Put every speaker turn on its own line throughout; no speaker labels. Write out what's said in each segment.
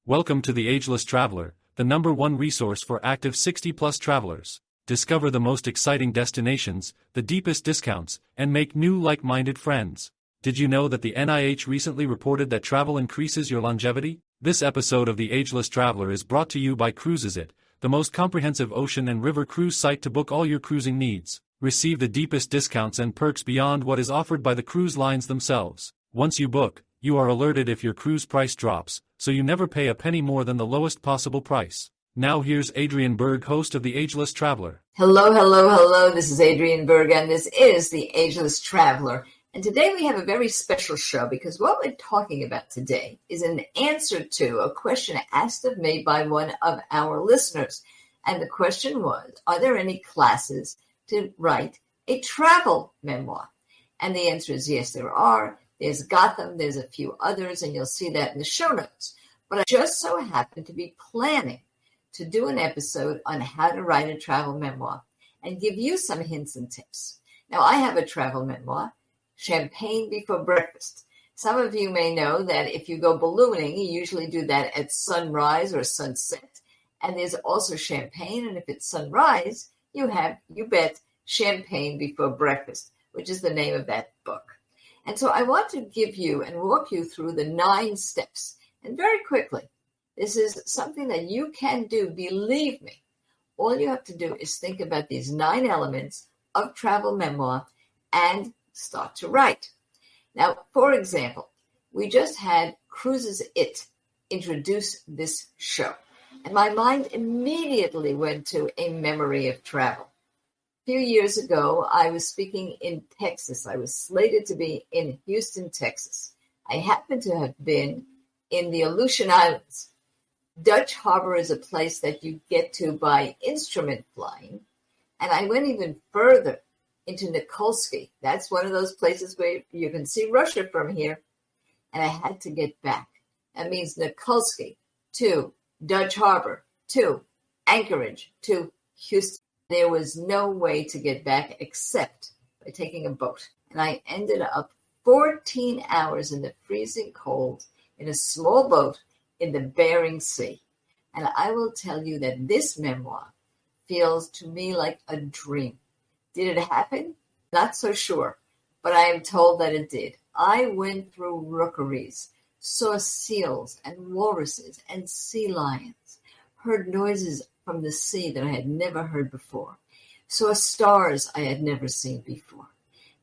Welcome to the Ageless Traveler, the #1 resource for active 60-plus travelers. Discover the most exciting destinations, the deepest discounts, and make new like-minded friends. Did you know that the NIH recently reported that travel increases your longevity? This episode of the Ageless Traveler is brought to you by Cruises.it, the most comprehensive ocean and river cruise site to book all your cruising needs. Receive the deepest discounts and perks beyond what is offered by the cruise lines themselves. Once you book, you are alerted if your cruise price drops, so you never pay a penny more than the lowest possible price. Now here's Adrienne Berg, host of the Ageless Traveler.
Hello. This is Adrienne Berg, and this is the Ageless Traveler. And today we have a very special show because what we're talking about today is an answer to a question asked of me by one of our listeners. And the question was, are there any classes to write a travel memoir? And the answer is yes, there are. There's Gotham, there's a few others, and you'll see that in the show notes. But I just so happen to be planning to do an episode on how to write a travel memoir and give you some hints and tips. Now, I have a travel memoir, Champagne Before Breakfast. Some of you may know that if you go ballooning, you usually do that at sunrise or sunset. And there's also champagne, and if it's sunrise, you bet, Champagne Before Breakfast, which is the name of that book. And so I want to give you and walk you through the 9 steps. And very quickly, this is something that you can do. Believe me, all you have to do is think about these 9 elements of travel memoir and start to write. Now, for example, we just had Cruises.it introduce this show. And my mind immediately went to a memory of travel. A few years ago, I was speaking in Texas. I was slated to be in Houston, Texas. I happened to have been in the Aleutian Islands. Dutch Harbor is a place that you get to by instrument flying. And I went even further into Nikolsky. That's one of those places where you can see Russia from here. And I had to get back. That means Nikolsky to Dutch Harbor to Anchorage to Houston. There was no way to get back except by taking a boat. And I ended up 14 hours in the freezing cold in a small boat in the Bering Sea. And I will tell you that this memoir feels to me like a dream. Did it happen? Not so sure, but I am told that it did. I went through rookeries, saw seals and walruses and sea lions, heard noises from the sea that I had never heard before, saw stars I had never seen before,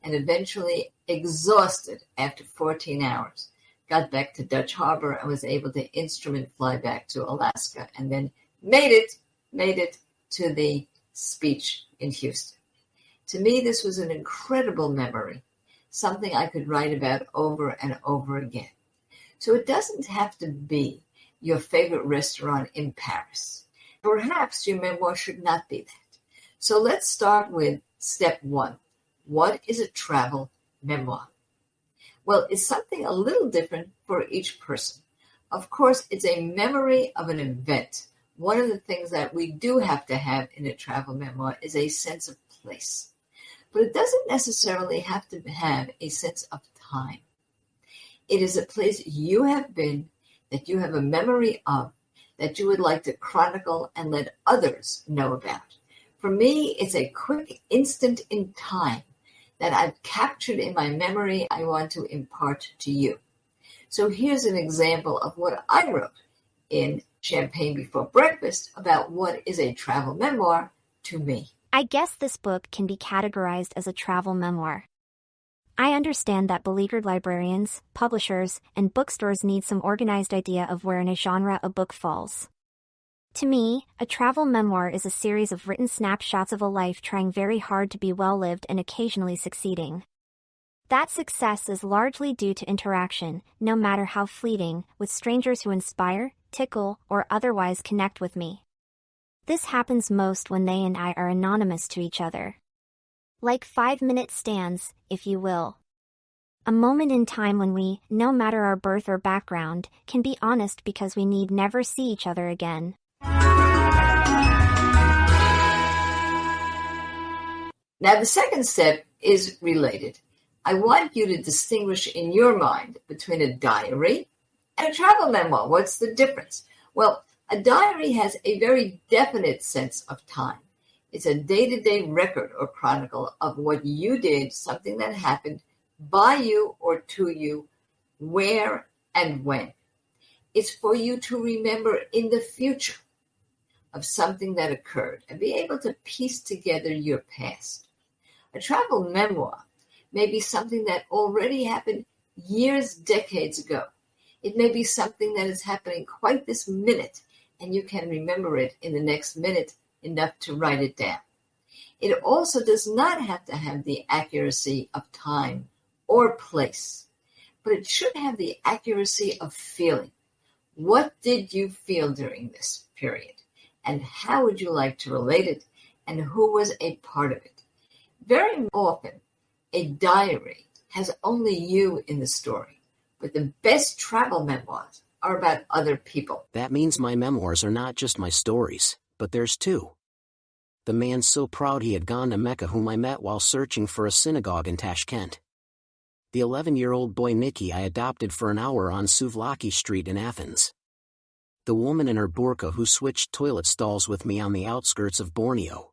and eventually, exhausted after 14 hours, got back to Dutch Harbor and was able to instrument fly back to Alaska and then made it to the speech in Houston. To me, this was an incredible memory, something I could write about over and over again. So it doesn't have to be your favorite restaurant in Paris. Perhaps your memoir should not be that. So let's start with step 1. What is a travel memoir? Well, it's something a little different for each person. Of course, it's a memory of an event. One of the things that we do have to have in a travel memoir is a sense of place. But it doesn't necessarily have to have a sense of time. It is a place you have been, that you have a memory of, that you would like to chronicle and let others know about. For me, it's a quick instant in time that I've captured in my memory I want to impart to you. So here's an example of what I wrote in Champagne Before Breakfast about what is a travel memoir to me.
I guess this book can be categorized as a travel memoir. I understand that beleaguered librarians, publishers, and bookstores need some organized idea of where in a genre a book falls. To me, a travel memoir is a series of written snapshots of a life trying very hard to be well-lived and occasionally succeeding. That success is largely due to interaction, no matter how fleeting, with strangers who inspire, tickle, or otherwise connect with me. This happens most when they and I are anonymous to each other. Like 5-minute stands, if you will. A moment in time when we, no matter our birth or background, can be honest because we need never see each other again.
Now, the second step is related. I want you to distinguish in your mind between a diary and a travel memoir. What's the difference? Well, a diary has a very definite sense of time. It's a day-to-day record or chronicle of what you did, something that happened by you or to you, where and when. It's for you to remember in the future of something that occurred and be able to piece together your past. A travel memoir may be something that already happened years, decades ago. It may be something that is happening quite this minute, and you can remember it in the next minute enough to write it down. It also does not have to have the accuracy of time or place, but it should have the accuracy of feeling. What did you feel during this period? And how would you like to relate it? And who was a part of it? Very often, a diary has only you in the story, but the best travel memoirs are about other people.
That means my memoirs are not just my stories, but there's two. The man so proud he had gone to Mecca whom I met while searching for a synagogue in Tashkent. The 11-year-old boy Nikki I adopted for an hour on Souvlaki Street in Athens. The woman in her burqa who switched toilet stalls with me on the outskirts of Borneo.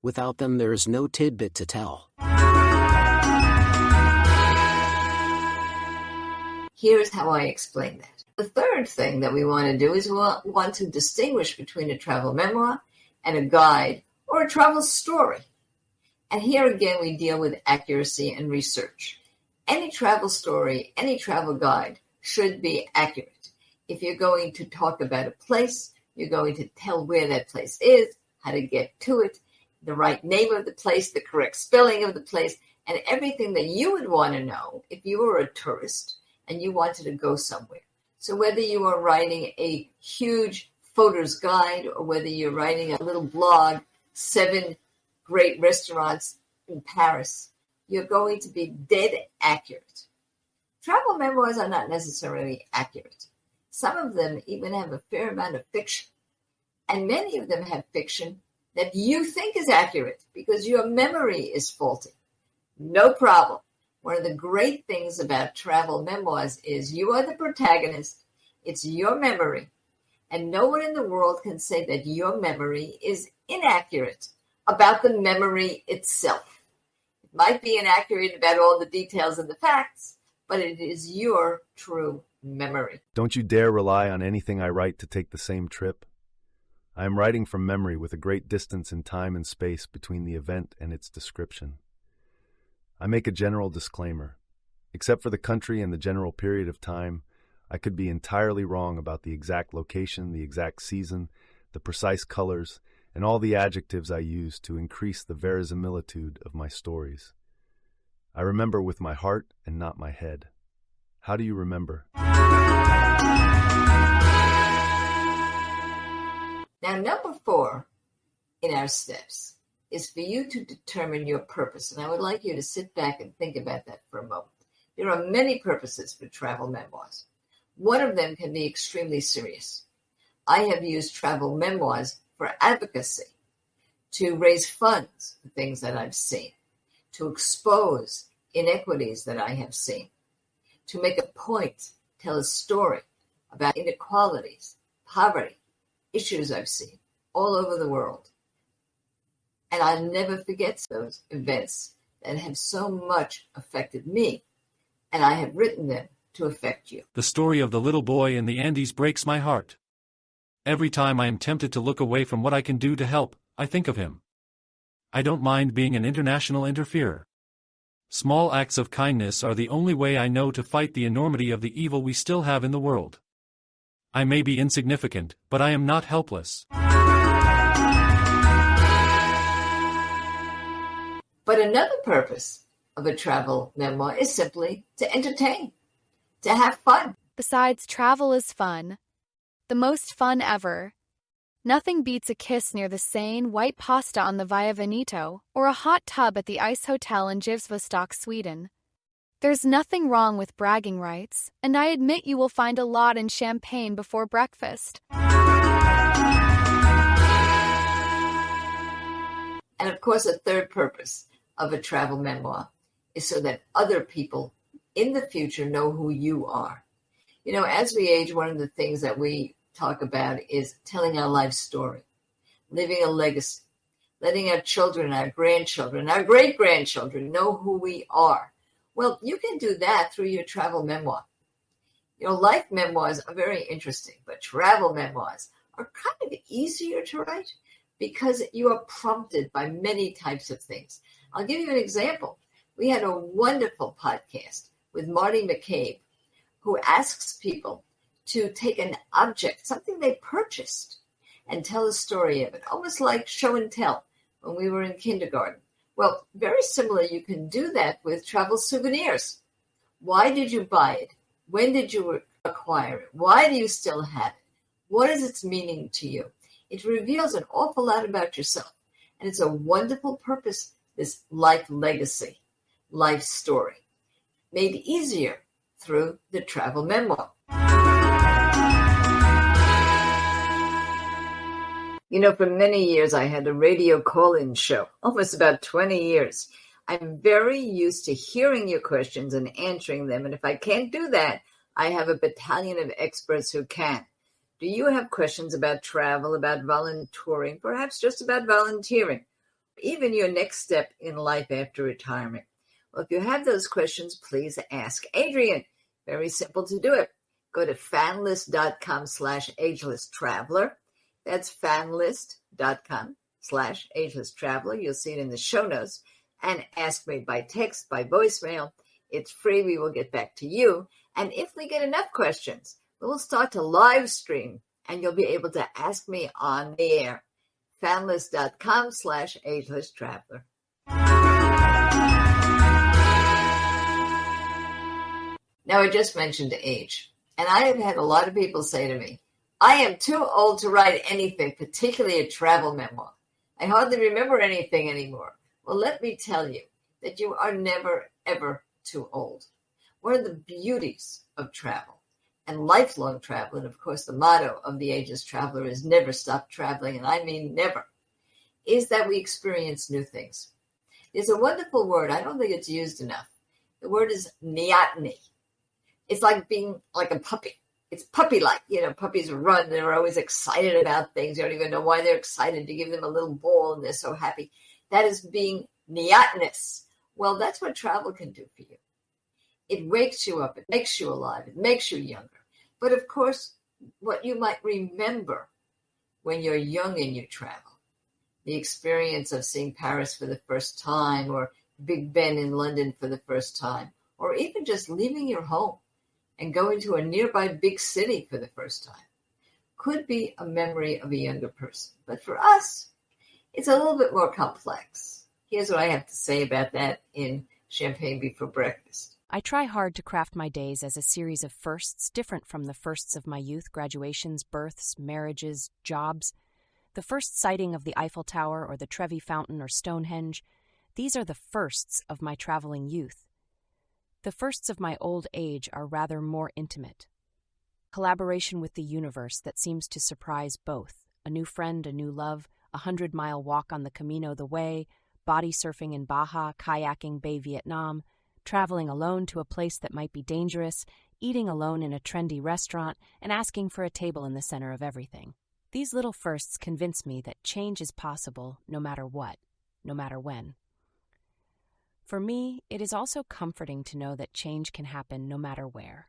Without them there is no tidbit to tell.
Here's how I explain that. The third thing that we want to do is we want to distinguish between a travel memoir and a guide or a travel story. And here again, we deal with accuracy and research. Any travel story, any travel guide should be accurate. If you're going to talk about a place, you're going to tell where that place is, how to get to it, the right name of the place, the correct spelling of the place, and everything that you would want to know if you were a tourist and you wanted to go somewhere. So whether you are writing a huge photos guide or whether you're writing a little blog, 7 great restaurants in Paris, you're going to be dead accurate. Travel memoirs are not necessarily accurate. Some of them even have a fair amount of fiction. And many of them have fiction that you think is accurate because your memory is faulty. No problem. One of the great things about travel memoirs is you are the protagonist. It's your memory. And no one in the world can say that your memory is inaccurate about the memory itself. It might be inaccurate about all the details and the facts, but it is your true memory.
Don't you dare rely on anything I write to take the same trip. I am writing from memory with a great distance in time and space between the event and its description. I make a general disclaimer. Except for the country and the general period of time, I could be entirely wrong about the exact location, the exact season, the precise colors, and all the adjectives I use to increase the verisimilitude of my stories. I remember with my heart and not my head. How do you remember?
Now, number 4 in our steps is for you to determine your purpose. And I would like you to sit back and think about that for a moment. There are many purposes for travel memoirs. One of them can be extremely serious. I have used travel memoirs for advocacy, to raise funds for things that I've seen, to expose inequities that I have seen, to make a point, tell a story about inequalities, poverty, issues I've seen all over the world. And I'll never forget those events that have so much affected me, and I have written them to affect you.
The story of the little boy in the Andes breaks my heart. Every time I am tempted to look away from what I can do to help, I think of him. I don't mind being an international interferer. Small acts of kindness are the only way I know to fight the enormity of the evil we still have in the world. I may be insignificant, but I am not helpless.
But another purpose of a travel memoir is simply to entertain, to have fun.
Besides, travel is fun. The most fun ever. Nothing beats a kiss near the Seine, white pasta on the Via Veneto, or a hot tub at the Ice Hotel in Givsvostok, Sweden. There's nothing wrong with bragging rights, and I admit you will find a lot in champagne before breakfast.
And of course, a third purpose of a travel memoir is so that other people in the future know who you are. You know, as we age, one of the things that we talk about is telling our life story, leaving a legacy, letting our children, our grandchildren, our great-grandchildren know who we are. Well, you can do that through your travel memoir. Life memoirs are very interesting, but travel memoirs are kind of easier to write because you are prompted by many types of things. I'll give you an example. We had a wonderful podcast with Marty McCabe, who asks people to take an object, something they purchased, and tell a story of it, almost like show and tell when we were in kindergarten. Well, very similar, you can do that with travel souvenirs. Why did you buy it? When did you acquire it? Why do you still have it? What is its meaning to you? It reveals an awful lot about yourself, and it's a wonderful purpose, this life legacy, life story, made easier through the travel memoir. For many years, I had a radio call-in show, almost about 20 years. I'm very used to hearing your questions and answering them, and if I can't do that, I have a battalion of experts who can. Do you have questions about travel, about volunteering, perhaps just about volunteering, even your next step in life after retirement? Well, if you have those questions, please ask Adrian. Very simple to do it. Go to fanlist.com/agelesstraveler. That's fanlist.com/agelesstraveler. You'll see it in the show notes. And ask me by text, by voicemail. It's free. We will get back to you. And if we get enough questions, we'll start to live stream and you'll be able to ask me on the air. fanlist.com/agelesstraveler. Now, I just mentioned age, and I have had a lot of people say to me, I am too old to write anything, particularly a travel memoir. I hardly remember anything anymore. Well, let me tell you that you are never, ever too old. One of the beauties of travel and lifelong travel, and of course the motto of the Ageless Traveler is never stop traveling, and I mean never, is that we experience new things. There's a wonderful word, I don't think it's used enough. The word is neoteny. It's like being like a puppy. It's puppy-like. Puppies run. They're always excited about things. You don't even know why they're excited. You give them a little ball and they're so happy. That is being neotenous. Well, that's what travel can do for you. It wakes you up. It makes you alive. It makes you younger. But of course, what you might remember when you're young and you travel, the experience of seeing Paris for the first time, or Big Ben in London for the first time, or even just leaving your home and going to a nearby big city for the first time, could be a memory of a younger person. But for us, it's a little bit more complex. Here's what I have to say about that in Champagne Before Breakfast.
I try hard to craft my days as a series of firsts, different from the firsts of my youth, graduations, births, marriages, jobs. The first sighting of the Eiffel Tower or the Trevi Fountain or Stonehenge, these are the firsts of my traveling youth. The firsts of my old age are rather more intimate. Collaboration with the universe that seems to surprise both. A new friend, a new love, 100-mile walk on the Camino the Way, body surfing in Baja, kayaking Bay Vietnam, traveling alone to a place that might be dangerous, eating alone in a trendy restaurant, and asking for a table in the center of everything. These little firsts convince me that change is possible no matter what, no matter when. For me, it is also comforting to know that change can happen no matter where.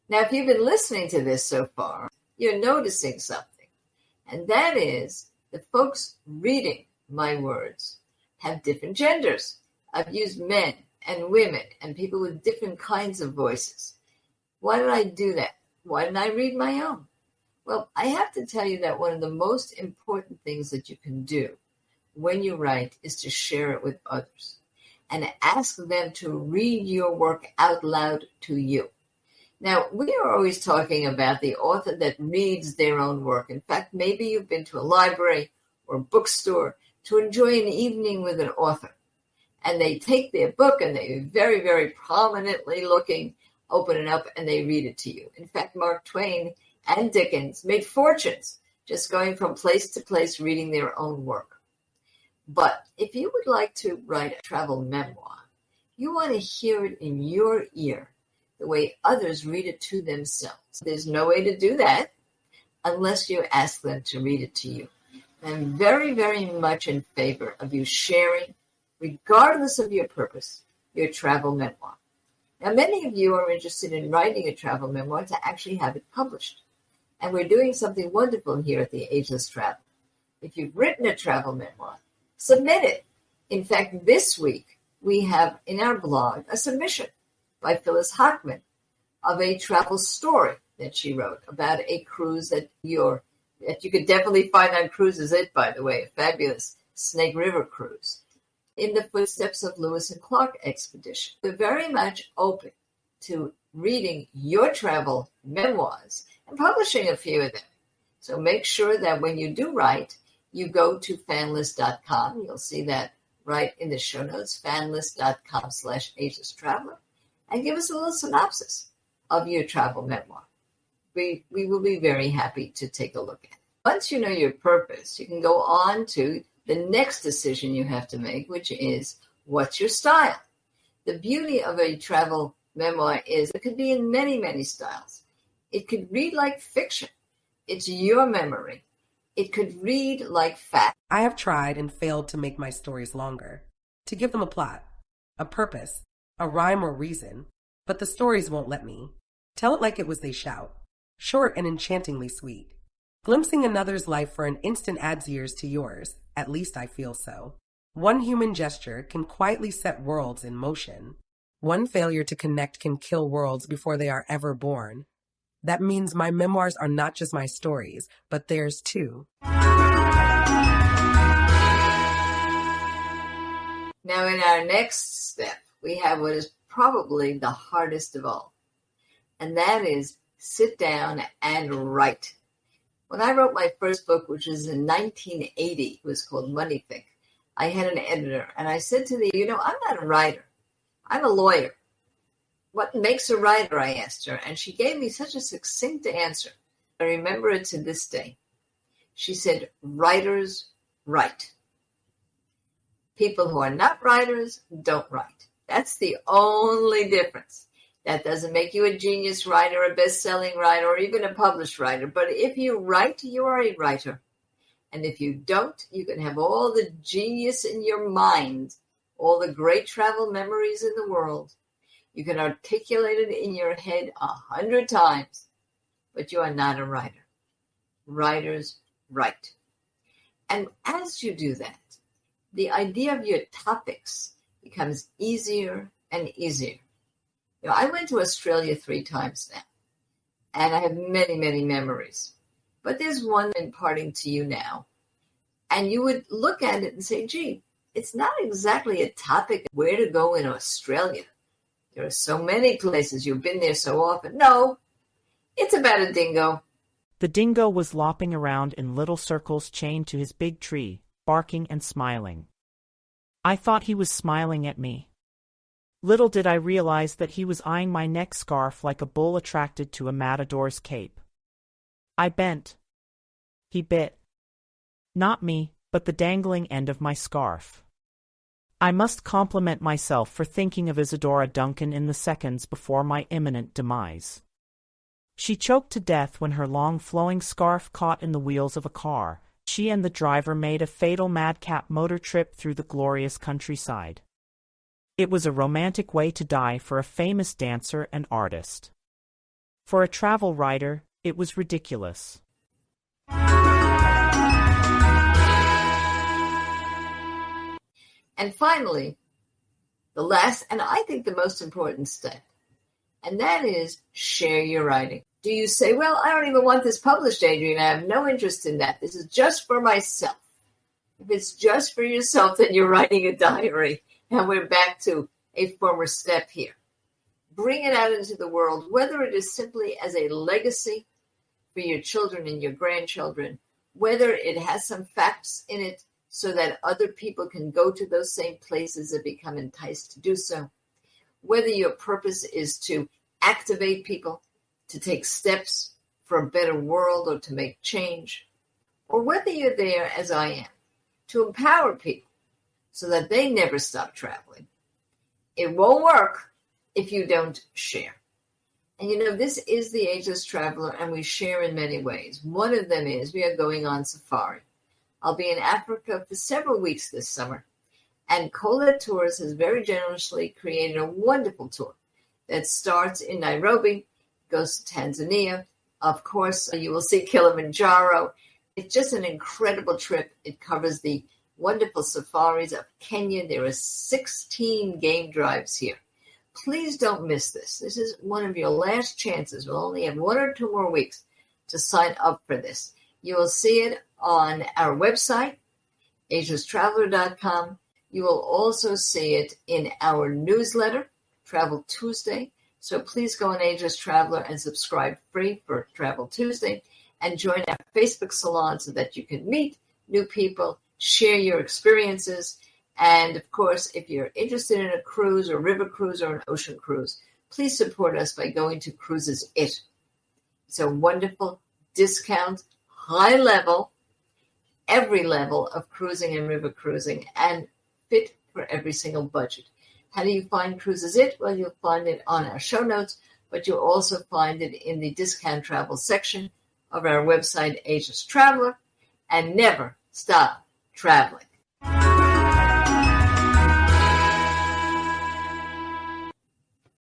Now, if you've been listening to this so far, you're noticing something, and that is the folks reading my words have different genders. I've used men and women and people with different kinds of voices. Why did I do that? Why didn't I read my own? Well, I have to tell you that one of the most important things that you can do when you write is to share it with others and ask them to read your work out loud to you. Now, we are always talking about the author that reads their own work. In fact, maybe you've been to a library or a bookstore to enjoy an evening with an author, and they take their book and they're very, very prominently looking, open it up, and they read it to you. In fact, Mark Twain and Dickens made fortunes just going from place to place reading their own work. But if you would like to write a travel memoir, you want to hear it in your ear the way others read it to themselves. There's no way to do that unless you ask them to read it to you. I'm very, very much in favor of you sharing, regardless of your purpose, your travel memoir. Now, many of you are interested in writing a travel memoir to actually have it published. And we're doing something wonderful here at the Ageless Traveler. If you've written a travel memoir, submit it. In fact, this week, we have in our blog a submission by Phyllis Hockman of a travel story that she wrote about a cruise that you could definitely find on Cruises It, by the way, a fabulous Snake River cruise, in the footsteps of Lewis and Clark expedition. We're very much open to reading your travel memoirs and publishing a few of them. So make sure that when you do write, you go to fanlist.com. You'll see that right in the show notes, fanlist.com/Ageless Traveler, and give us a little synopsis of your travel memoir. We will be very happy to take a look at it. Once you know your purpose, you can go on to the next decision you have to make, which is, what's your style? The beauty of a travel memoir is it could be in many, many styles. It could read like fiction. It's your memory. It could read like fact.
I have tried and failed to make my stories longer, to give them a plot, a purpose, a rhyme or reason, but the stories won't let me. Tell it like it was they shout, short and enchantingly sweet. Glimpsing another's life for an instant adds years to yours, at least I feel so. One human gesture can quietly set worlds in motion. One failure to connect can kill worlds before they are ever born. That means my memoirs are not just my stories, but theirs too.
Now, in our next step, we have what is probably the hardest of all, and that is sit down and write. When I wrote my first book, which was in 1980, it was called Money Think, I had an editor, and I said to the, I'm not a writer. I'm a lawyer. What makes a writer, I asked her, and she gave me such a succinct answer. I remember it to this day. She said, writers write. People who are not writers don't write. That's the only difference. That doesn't make you a genius writer, a best-selling writer, or even a published writer. But if you write, you are a writer. And if you don't, you can have all the genius in your mind, all the great travel memories in the world. You can articulate it in your head 100 times, but you are not a writer. Writers write. And as you do that, the idea of your topics becomes easier and easier. I went to Australia 3 times now, and I have many, many memories. But there's one imparting to you now. And you would look at it and say, gee, it's not exactly a topic where to go in Australia. There are so many places. You've been there so often. No, it's about a dingo.
The dingo was lopping around in little circles chained to his big tree, barking and smiling. I thought he was smiling at me. Little did I realize that he was eyeing my neck scarf like a bull attracted to a matador's cape. I bent. He bit. Not me, but the dangling end of my scarf. I must compliment myself for thinking of Isadora Duncan in the seconds before my imminent demise. She choked to death when her long flowing scarf caught in the wheels of a car. She and the driver made a fatal madcap motor trip through the glorious countryside. It was a romantic way to die for a famous dancer and artist. For a travel writer, it was ridiculous.
And finally, the last, and I think the most important step, and that is share your writing. Do you say, well, I don't even want this published, Adrian. I have no interest in that. This is just for myself. If it's just for yourself, then you're writing a diary. And we're back to a former step here. Bring it out into the world, whether it is simply as a legacy for your children and your grandchildren, whether it has some facts in it so that other people can go to those same places and become enticed to do so, whether your purpose is to activate people to take steps for a better world or to make change, or whether you're there, as I am, to empower people so that they never stop traveling. It won't work if you don't share. And this is the Ageless Traveler, and we share in many ways. One of them is we are going on safari. I'll be in Africa for several weeks this summer, and Colette Tours has very generously created a wonderful tour that starts in Nairobi, goes to Tanzania. Of course, you will see Kilimanjaro. It's just an incredible trip. It covers the wonderful safaris of Kenya. There are 16 game drives here. Please don't miss this. This is one of your last chances. We'll only have 1 or 2 more weeks to sign up for this. You will see it on our website, agelesstraveler.com. You will also see it in our newsletter, Travel Tuesday. So please go on Ageless Traveler and subscribe free for Travel Tuesday and join our Facebook salon so that you can meet new people, share your experiences. And of course, if you're interested in a cruise or river cruise or an ocean cruise, please support us by going to Cruises It. It's a wonderful discount, high level, every level of cruising and river cruising, and fit for every single budget. How do you find Cruises It? Well, you'll find it on our show notes, but you'll also find it in the discount travel section of our website, Ageless Traveler, and never stop traveling.